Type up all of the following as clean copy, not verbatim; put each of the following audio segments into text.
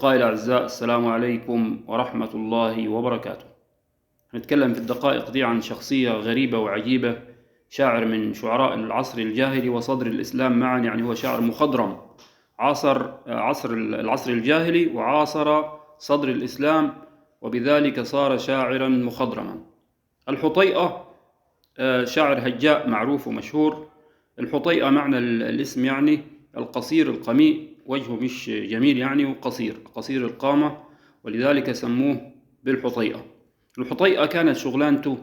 قائل الأعزاء، السلام عليكم ورحمة الله وبركاته. نتكلم في الدقائق دي عن شخصية غريبة وعجيبة، شاعر من شعراء العصر الجاهلي وصدر الإسلام معا. يعني هو شاعر مخضرم، عصر العصر الجاهلي وعاصر صدر الإسلام، وبذلك صار شاعرا مخضرما. الحطيئة شاعر هجاء معروف ومشهور. الحطيئة معنى الاسم يعني القصير القميء، وجهه مش جميل يعني، وقصير قصير القامة، ولذلك سموه بالحطيئة. الحطيئة كانت شغلانته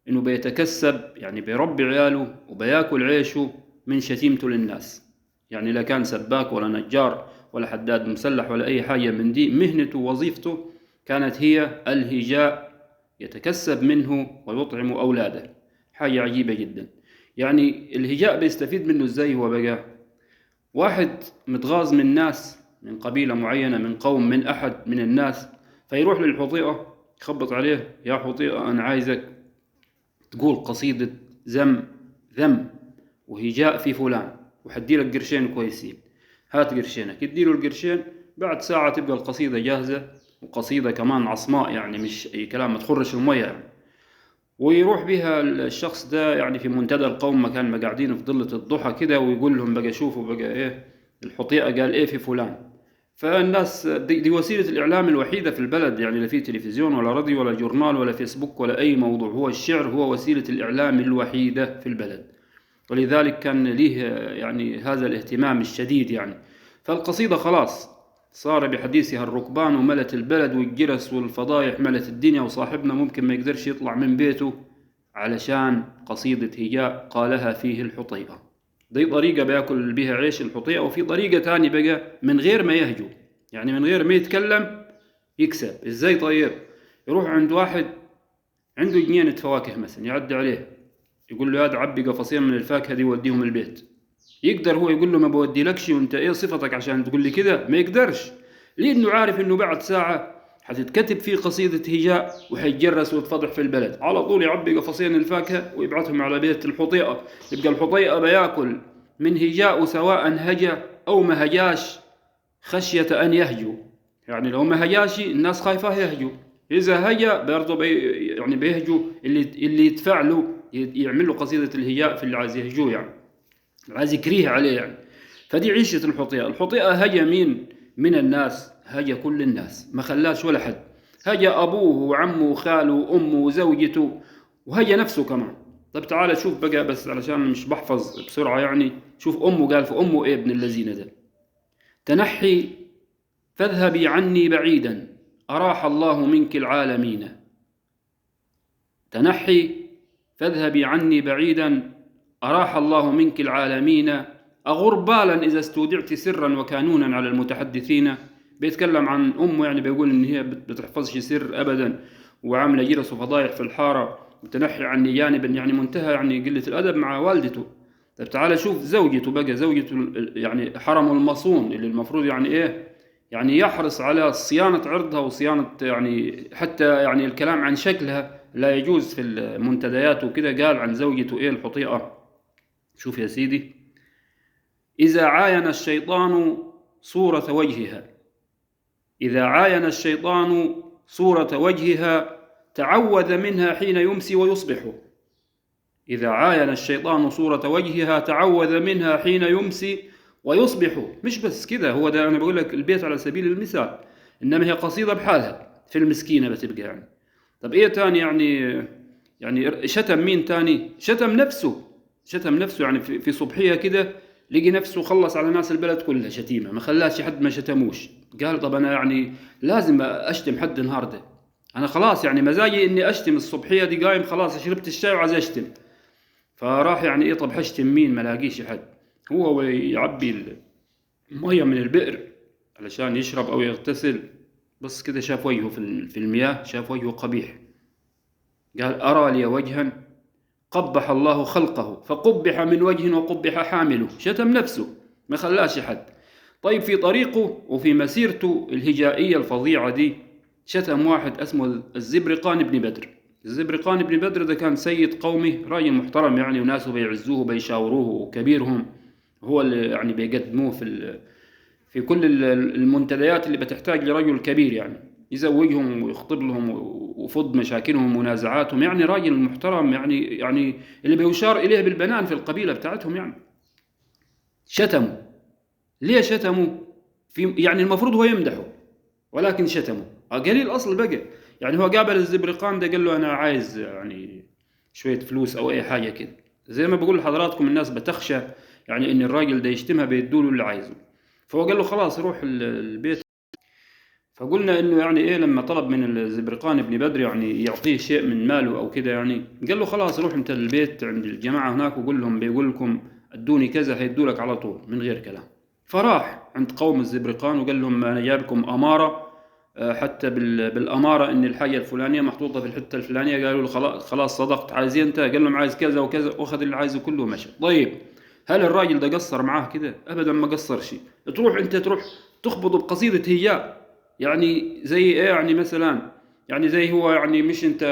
إنه بيتكسب، يعني بيربي عياله وبياكل عيشه من شتيمته للناس. يعني لا كان سباك ولا نجار ولا حداد مسلح ولا أي حاجة من دي، مهنته ووظيفته كانت هي الهجاء، يتكسب منه ويطعم أولاده. حاجة عجيبة جدا. يعني الهجاء بيستفيد منه ازاي؟ هو بقى واحد متغاظ من ناس، من قبيلة معينة، من قوم، من أحد من الناس، فيروح للحطيئة يخبط عليه: يا حطيئة أنا عايزك تقول قصيدة ذم وهجاء في فلان، وحديلك قرشين كويسين، هات قرشينك. يديله القرشين، بعد ساعة تبقى القصيدة جاهزة، وقصيدة كمان عصماء، يعني مش أي كلام ما تخرش المية يعني. ويروح بها الشخص ده يعني في منتدى القوم، مكان ما قاعدين في ضلة الضحى كده، ويقول لهم بقى شوفوا بقى ايه الحطيئة قال ايه في فلان. فالناس دي وسيلة الإعلام الوحيدة في البلد، يعني لا في تلفزيون ولا راديو ولا جورنال ولا فيسبوك ولا أي موضوع، هو الشعر هو وسيلة الإعلام الوحيدة في البلد، ولذلك كان ليه يعني هذا الاهتمام الشديد يعني. فالقصيدة خلاص صار بحديثها الركبان، وملت البلد، والجرس والفضايح ملت الدنيا، وصاحبنا ممكن ما يقدرش يطلع من بيته علشان قصيدة هجاء قالها فيه الحطيئة. دي طريقة بياكل بها عيش الحطيئة. وفي طريقة تاني بقى من غير ما يهجو، يعني من غير ما يتكلم يكسب. ازاي؟ طيب يروح عند واحد عنده جنينة فواكه مثلا، يعدي عليه يقول له: يا عبي قفصين من الفاكهة دي وديهم البيت. يقدر هو يقول له: ما بودي لكش، وانت ايه صفتك عشان تقول لي كده؟ ما يقدرش، لانه عارف انه بعد ساعة حتتكتب فيه قصيدة هجاء وحيتجرس ويتفضح في البلد. على طول يعبي قفصين الفاكهة ويبعثهم على بيت الحطيئة. يبقى الحطيئة بياكل من هجاء سواء هجا او ما هجاش، خشية ان يهجو. يعني لو ما هجاش الناس خايفة يهجو، إذا هجا برضه يعني بيهجو اللي يدفع له يعمل له قصيدة الهجاء في اللي عايز يهجوه، يعني عايز يكريه عليه يعني. فدي عيشة الحطيئة. الحطيئة هجا مين من الناس؟ هجا كل الناس، ما خلاش ولا حد. هجا أبوه وعمه وخاله وأمه وزوجته، وهجا نفسه كمان. طب تعال شوف بقى، بس علشان مش بحفظ بسرعة يعني. شوف أمه، قال في أمه إيه ابن الذين ده: تنحي فاذهبي عني بعيدا، أراح الله منك العالمين. تنحي فاذهبي عني بعيدا، أراح الله منك العالمين. أغربالا إذا استودعت سرا وكانونا على المتحدثين. بيتكلم عن أمه، يعني بيقول إن هي بتحفظش سر أبدا، وعاملة جرس وفضايح في الحارة، وتنحي عني جانبا، يعني منتهى يعني قلة الأدب مع والدته. طب تعال شوف زوجته بقى، زوجته يعني حرم المصون، اللي المفروض يعني إيه، يعني يحرص على صيانة عرضها وصيانة يعني حتى يعني الكلام عن شكلها لا يجوز في المنتديات وكده. قال عن زوجته إيه الحطيئة؟ شوف يا سيدي: إذا عاين الشيطان صورة وجهها، إذا عاين الشيطان صورة وجهها تعوذ منها حين يمسي ويصبح. إذا عاين الشيطان صورة وجهها تعوذ منها حين يمسي ويصبح. مش بس كده، هو ده أنا بقول لك البيت على سبيل المثال، إنما هي قصيدة بحالها في المسكينة بتبقى يعني. طب إيه تاني يعني شتم مين تاني؟ شتم نفسه، شتم نفسه يعني في صبحية كده لقي نفسه خلص على ناس البلد كلها شتيمة، ما خلاش حد ما شتموش. قال: طب أنا يعني لازم أشتم حد النهاردة، أنا خلاص يعني مزاجي إني أشتم الصبحية دي، قايم خلاص شربت الشاي وعايز أشتم. فراح يعني إيه، طب هشتم مين؟ ما لاقيش حد. هو يعبي المية من البئر علشان يشرب أو يغتسل، بس كده شاف وجهه في المياه، شاف وجهه قبيح. قال: أرى لي وجها قبح الله خلقه، فقبح من وجه وقبح حامله. شتم نفسه، ما خلاش حد. طيب في طريقه وفي مسيرته الهجائية الفظيعة دي شتم واحد اسمه الزبرقان بن بدر. الزبرقان بن بدر ده كان سيد قومه، راجل محترم يعني، وناسه بيعزوه بيشاوروه، وكبيرهم هو اللي يعني بيقدموه في كل المنتديات اللي بتحتاج لرجل كبير، يعني يزوجهم ويخطب لهم ويفض مشاكلهم ومنازعاتهم، يعني راجل محترم، يعني اللي بيشار إليه بالبنان في القبيلة بتاعتهم. يعني شتموا. ليه شتموا؟ يعني المفروض هو يمدحه، ولكن شتمه. قليل الأصل بقى. يعني هو قابل الزبرقان ده قال له أنا عايز يعني شوية فلوس أو أي حاجة كده. زي ما بقول لحضراتكم، الناس بتخشى يعني إن الراجل ده يشتمها بيدوله اللي عايزه. فهو قال له خلاص روح البيت. فقلنا إنه يعني إيه، لما طلب من الزبرقان ابن بدر يعني يعطيه شيء من ماله أو كده، يعني قال له خلاص روح أنت البيت عند الجماعة هناك وقول لهم بيقول لكم ادوني كذا، هيدولك على طول من غير كلام. فراح عند قوم الزبرقان وقال لهم أنا جايبكم أمارة، حتى بالأمارة إن الحاجة الفلانية محطوطة في الحتة الفلانية. قالوا له خلاص صدقت، عايز أنت؟ قال لهم عايز كذا وكذا، وأخذ اللي عايزه كله ومشى. طيب هل الراجل ده قصر معاه كده؟ أبدا ما قصرش. تروح تخبطه بقصيدة هياء، يعني زي إيه؟ يعني مثلا يعني زي هو يعني مش أنت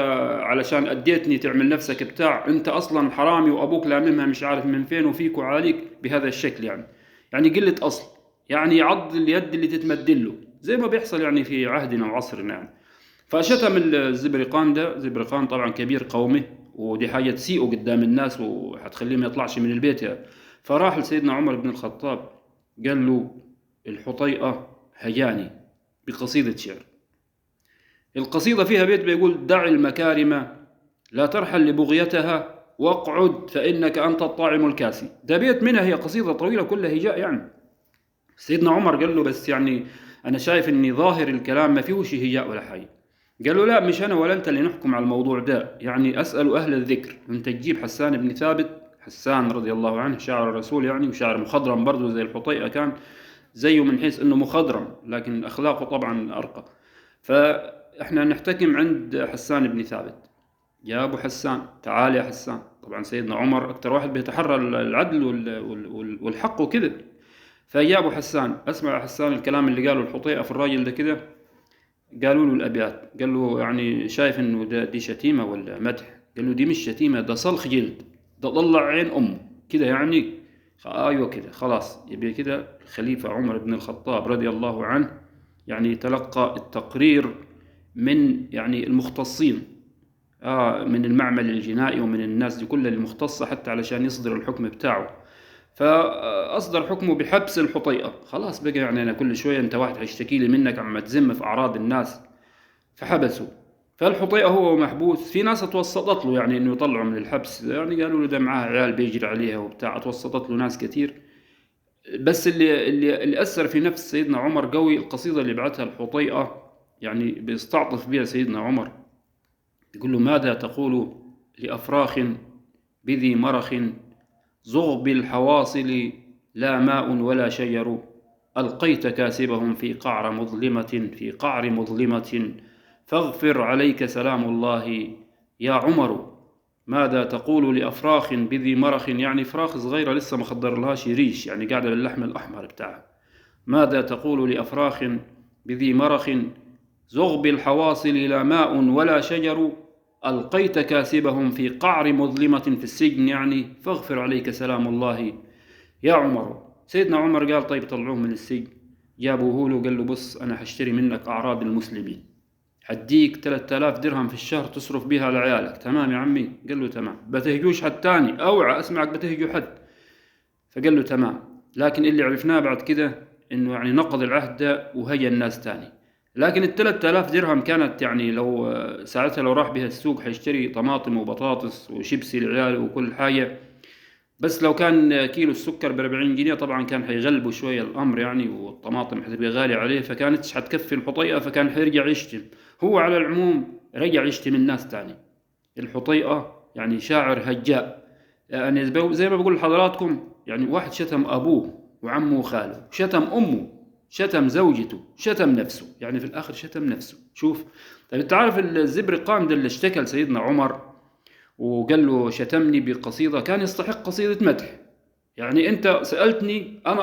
علشان أديتني تعمل نفسك بتاع، أنت أصلا حرامي وأبوك لاممها مش عارف من فين وفيك وعليك بهذا الشكل. يعني قلة أصل، يعني عض اليد اللي تتمدله زي ما بيحصل يعني في عهدنا وعصرنا يعني. فشتم الزبرقان ده. زبرقان طبعا كبير قومه، ودي حاجة تسيئه قدام الناس وهتخليه ما يطلعش من البيت يعني. فراح لسيدنا عمر بن الخطاب قال له الحطيئة هجاني بقصيدة شعر. القصيدة فيها بيت بيقول دع المكارم لا ترحل لبغيتها واقعد فإنك أنت الطاعم الكاسي. ده بيت منها، هي قصيدة طويلة كلها هجاء يعني. سيدنا عمر قال له بس يعني أنا شايف إني ظاهر الكلام ما فيهوش هجاء ولا حاجة. قال له لا، مش أنا ولا أنت اللي نحكم على الموضوع ده، يعني أسأل أهل الذكر. أنت تجيب حسان بن ثابت، حسان رضي الله عنه شاعر الرسول يعني، وشاعر مخضرم برضه زي الحطيئة، كان زيه من حيث إنه مخضرم لكن أخلاقه طبعا أرقى. فإحنا نحتكم عند حسان بن ثابت. يا أبو حسان تعال يا حسان. طبعا سيدنا عمر أكتر واحد بيتحرى العدل والحق وكده. فيا أبو حسان اسمع يا حسان الكلام اللي قاله الحطيئة في الراجل ده كده. قالوا له الأبيات، قال له يعني شايف إنه دي شتيمة ولا مدح؟ قال له دي مش شتيمة، ده صلخ جلد، ده طلع عين أمه كده يعني. أيوة كده خلاص. يبقى كده الخليفة عمر بن الخطاب رضي الله عنه يعني تلقى التقرير من يعني المختصين، من المعمل الجنائي ومن الناس دي كلها المختصة حتى علشان يصدر الحكم بتاعه. فأصدر حكمه بحبس الحطيئة. خلاص بقى يعني أنا كل شوية أنت واحد هيشتكي لي منك عم تزم في أعراض الناس. فحبسه. فالحطيئة هو محبوس، في ناس توسطت له يعني إنه يطلعه من الحبس، يعني قالوا له ده معاه عيال بيجري عليها وبتاع، توسطت له ناس كتير. بس اللي أثر في نفس سيدنا عمر قوي القصيدة اللي بعتها الحطيئة، يعني بيستعطف بها سيدنا عمر. يقول له ماذا تقول لأفراخ بذي مرخ زغب الحواصل لا ماء ولا شجر ألقيت كاسبهم في قعر مظلمة فاغفر عليك سلام الله يا عمر. ماذا تقول لأفراخ بذي مرخ؟ يعني فراخ صغيرة لسه ما خضر لهاش ريش، يعني قاعدة باللحم الأحمر بتاعها. ماذا تقول لأفراخ بذي مرخ زغب الحواصل لا ماء ولا شجر ألقيت كاسبهم في قعر مظلمة في السجن، يعني فاغفر عليك سلام الله يا عمر. سيدنا عمر قال طيب طلعوه من السجن. جابوه له قال له بص أنا هشتري منك أعراض المسلمين، هديك 3000 درهم في الشهر تصرف بيها لعيالك. تمام يا عمي؟ قال له تمام. بتهجوش حد تاني؟ أوعى أسمعك بتهجو حد. فقال له تمام. لكن اللي عرفناه بعد كده إنه يعني نقض العهد ده وهجى الناس تاني. لكن ال3000 درهم كانت يعني لو ساعتها لو راح بها السوق هيشتري طماطم وبطاطس وشيبسي لعياله وكل حاجة. بس لو كان كيلو السكر ب40 جنيه طبعا كان هيغلبوا شوية الأمر يعني، والطماطم هتبقى غالية عليه، فكانتش هتكفي الحطيئة، فكان هيرجع يشتم. هو على العموم رجع يشتم الناس تاني. الحطيئة يعني شاعر هجاء، يعني زي ما بقول لحضراتكم، يعني واحد شتم أبوه وعمه وخاله، شتم أمه، شتم زوجته، شتم نفسه، يعني في الآخر شتم نفسه. شوف. طيب أنت عارف الزبرقان ده اللي اشتكى لسيدنا عمر وقال له شتمني بقصيدة كان يستحق قصيدة مدح، يعني أنت سألتني أنا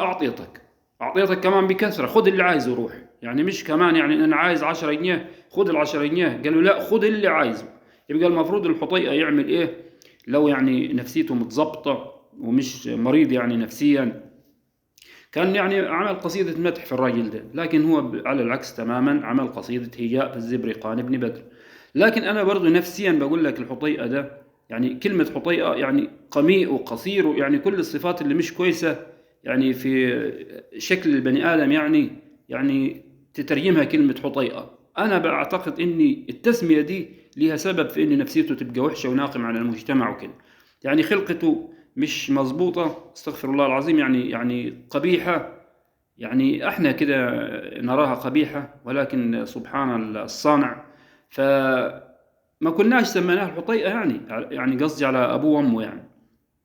أعطيتك كمان بكثرة، خذ اللي عايزه وروح، يعني مش كمان يعني أنا عايز 10 جنيه خذ ال10 جنيه. قال له لا خذ اللي عايزه. يبقى المفروض الحطيئة يعمل إيه لو يعني نفسيته متظبطة ومش مريض يعني نفسيا؟ كان يعني عمل قصيدة مدح في الراجل ده، لكن هو على العكس تماما عمل قصيدة هجاء في الزبرقان بن بدر. لكن أنا برضو نفسيا بقول لك الحطيئة ده، يعني كلمة حطيئة يعني قميء وقصير، يعني كل الصفات اللي مش كويسة يعني في شكل البني آدم، يعني تترجمها كلمة حطيئة. أنا بعتقد إن التسمية دي ليها سبب في إن نفسيته تبقى وحشة وناقم على المجتمع وكده، يعني خلقته مش مظبوطة، استغفر الله العظيم، يعني قبيحة، يعني احنا كده نراها قبيحة، ولكن سبحان الصانع. فما كناش سميناه الحطيئة، يعني قصدي على أبوه وأمه، يعني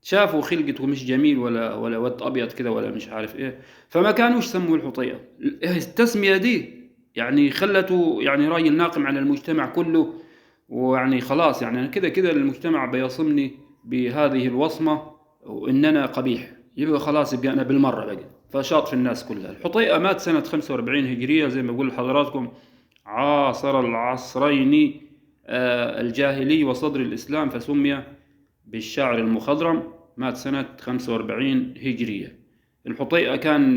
شافوا خلقته مش جميل ولا ود أبيض كده ولا مش عارف إيه، فما كانوش سموه الحطيئة. التسمية دي يعني خلته يعني راجل ناقم على المجتمع كله، ويعني خلاص يعني أنا كده المجتمع بيصمني بهذه الوصمة وإن أنا قبيح، يبقى خلاص يبقى أنا بالمرة بقى فشاط في الناس كلها. الحطيئة مات سنة 45 هجرية زي ما بقول لحضراتكم، عاصر العصرين الجاهلي وصدر الإسلام، فسمي بالشاعر المخضرم. مات سنة 45 هجرية. الحطيئة كان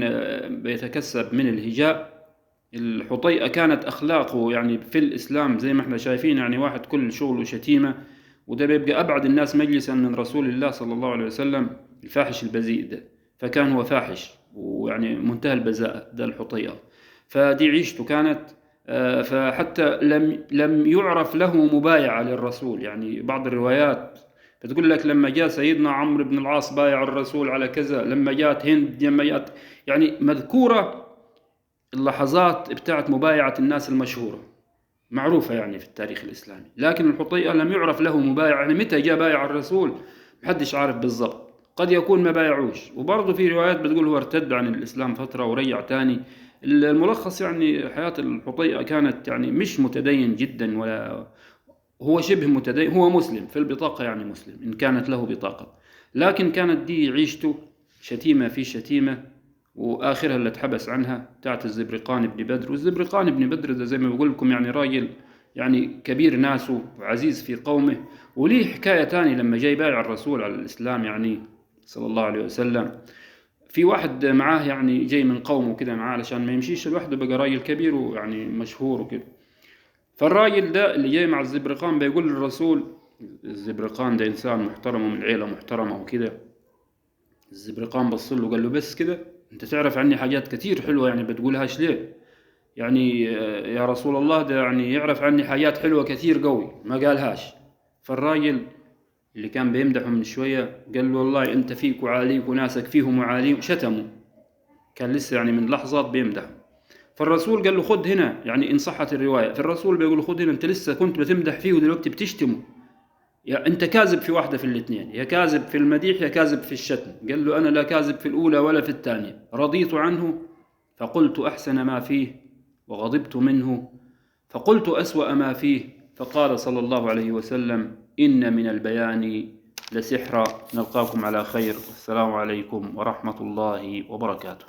بيتكسب من الهجاء. الحطيئة كانت أخلاقه يعني في الإسلام زي ما احنا شايفين، يعني واحد كل شغله شتيمة، وده بيبقى أبعد الناس مجلسا من رسول الله صلى الله عليه وسلم، الفاحش البذيء ده. فكان هو فاحش ويعني منتهى البذاءة ده الحطيئة. فدي عيشته كانت. فحتى لم يعرف له مبايعة للرسول، يعني بعض الروايات بتقول لك لما جاء سيدنا عمرو بن العاص بايع الرسول على كذا، لما جاءت هند، لما جاءت يعني مذكورة اللحظات بتاعت مبايعة الناس المشهورة معروفة يعني في التاريخ الإسلامي. لكن الحطيئة لم يعرف له مبايع، يعني متى جاء بايع الرسول محدش عارف بالضبط، قد يكون ما بايعوش. وبرضه في روايات بتقول هو ارتد عن الإسلام فترة ورجع تاني. الملخص يعني حياة الحطيئة كانت يعني مش متدين جدا، ولا هو شبه متدين، هو مسلم في البطاقة، يعني مسلم إن كانت له بطاقة، لكن كانت دي عيشته شتيمة في شتيمة، وآخرها اللي اتحبس عنها بتاعت الزبرقان بن بدر. والزبرقان بن بدر ده زي ما بقول لكم يعني راجل يعني كبير ناسه وعزيز في قومه، وليه حكاية تاني لما جاي بايع الرسول على الإسلام يعني صلى الله عليه وسلم. في واحد معاه يعني جاي من قومه كده معاه علشان ما يمشيش لوحده، بقى راجل كبير ويعني مشهور وكده. فالراجل ده اللي جاي مع الزبرقان بيقول للرسول، الزبرقان ده إنسان محترم ومن عيلة محترمة وكده. الزبرقان بص له قال له بس كده انت تعرف عني حاجات كتير حلوة، يعني بتقولهاش ليه؟ يعني يا رسول الله ده يعني يعرف عني حاجات حلوة كتير قوي ما قالهاش. فالراجل اللي كان بيمدحه من شوية قال له والله انت فيك وعاليك وناسك فيهم وعاليهم، شتمه، كان لسه يعني من لحظات بيمدحه. فالرسول قال له خد هنا، يعني إن صحت الرواية، فالرسول بيقول له خد هنا، أنت لسه كنت بتمدح فيه ودلوقتي بتشتمه، يا أنت كاذب في واحدة في الاثنين، يا كاذب في المديح يا كاذب في الشتم. قال له أنا لا كاذب في الأولى ولا في الثانية، رضيت عنه فقلت أحسن ما فيه، وغضبت منه فقلت أسوأ ما فيه. فقال صلى الله عليه وسلم إن من البيان لسحرا. نلقاكم على خير، والسلام عليكم ورحمة الله وبركاته.